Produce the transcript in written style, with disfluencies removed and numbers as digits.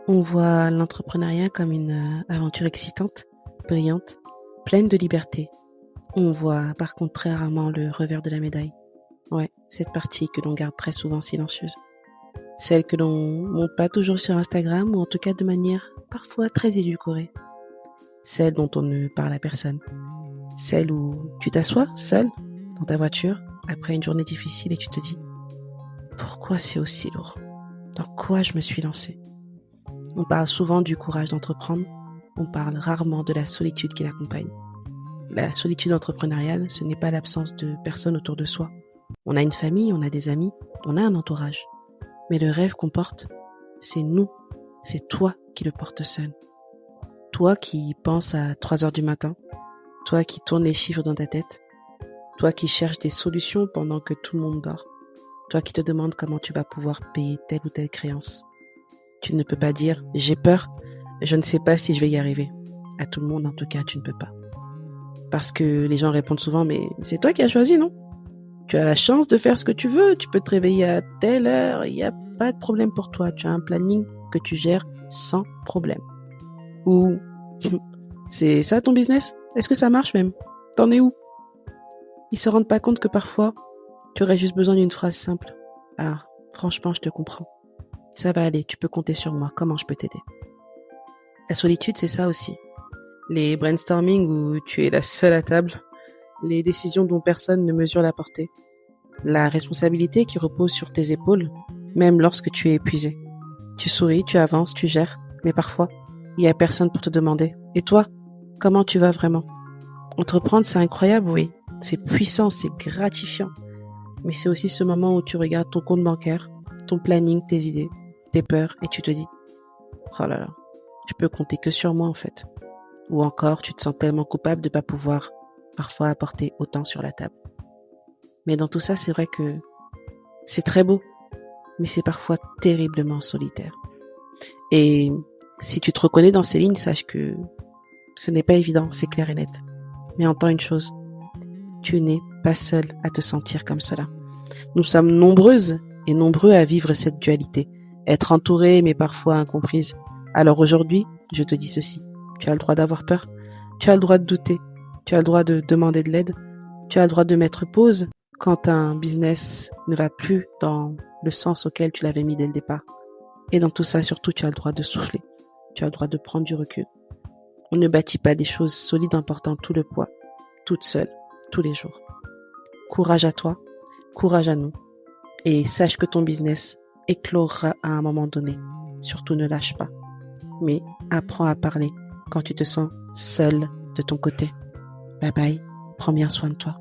On voit l'entrepreneuriat comme une aventure excitante, brillante, pleine de liberté. On voit par contre très rarement le revers de la médaille. Ouais, cette partie que l'on garde très souvent silencieuse. Celle que l'on monte pas toujours sur Instagram ou en tout cas de manière parfois très édulcorée. Celle dont on ne parle à personne. Celle où tu t'assois seul dans ta voiture après une journée difficile et tu te dis pourquoi c'est aussi lourd? Dans quoi je me suis lancée? On parle souvent du courage d'entreprendre, on parle rarement de la solitude qui l'accompagne. La solitude entrepreneuriale, ce n'est pas l'absence de personnes autour de soi. On a une famille, on a des amis, on a un entourage. Mais le rêve qu'on porte, c'est nous, c'est toi qui le portes seul. Toi qui penses à 3 heures du matin, toi qui tournes les chiffres dans ta tête, toi qui cherches des solutions pendant que tout le monde dort, toi qui te demandes comment tu vas pouvoir payer telle ou telle créance. Tu ne peux pas dire « j'ai peur, je ne sais pas si je vais y arriver ». À tout le monde, en tout cas, tu ne peux pas. Parce que les gens répondent souvent « mais c'est toi qui as choisi, non ? Tu as la chance de faire ce que tu veux, tu peux te réveiller à telle heure, il n'y a pas de problème pour toi, tu as un planning que tu gères sans problème. » Ou « c'est ça ton business ? Est-ce que ça marche même ? T'en es où ? » Ils se rendent pas compte que parfois, tu aurais juste besoin d'une phrase simple. « Ah, franchement, je te comprends. Ça va aller, tu peux compter sur moi, comment je peux t'aider ?» La solitude, c'est ça aussi. Les brainstorming où tu es la seule à table, les décisions dont personne ne mesure la portée, la responsabilité qui repose sur tes épaules, même lorsque tu es épuisé. Tu souris, tu avances, tu gères, mais parfois, il y a personne pour te demander. Et toi, comment tu vas vraiment ? Entreprendre, c'est incroyable, oui. C'est puissant, c'est gratifiant. Mais c'est aussi ce moment où tu regardes ton compte bancaire, ton planning, tes idées, tes peurs, et tu te dis « oh là là, je peux compter que sur moi en fait ». Ou encore, tu te sens tellement coupable de pas pouvoir parfois apporter autant sur la table. Mais dans tout ça, c'est vrai que c'est très beau, mais c'est parfois terriblement solitaire. Et si tu te reconnais dans ces lignes, sache que ce n'est pas évident, c'est clair et net. Mais entends une chose, tu n'es pas seul à te sentir comme cela. Nous sommes nombreuses et nombreux à vivre cette dualité, être entourés mais parfois incomprises. Alors aujourd'hui, je te dis ceci, tu as le droit d'avoir peur, tu as le droit de douter, tu as le droit de demander de l'aide, tu as le droit de mettre pause quand un business ne va plus dans le sens auquel tu l'avais mis dès le départ. Et dans tout ça, surtout, tu as le droit de souffler, tu as le droit de prendre du recul. On ne bâtit pas des choses solides en portant tout le poids, toute seule, tous les jours. Courage à toi, courage à nous. Et sache que ton business éclorera à un moment donné. Surtout ne lâche pas. Mais apprends à parler quand tu te sens seul de ton côté. Bye bye, prends bien soin de toi.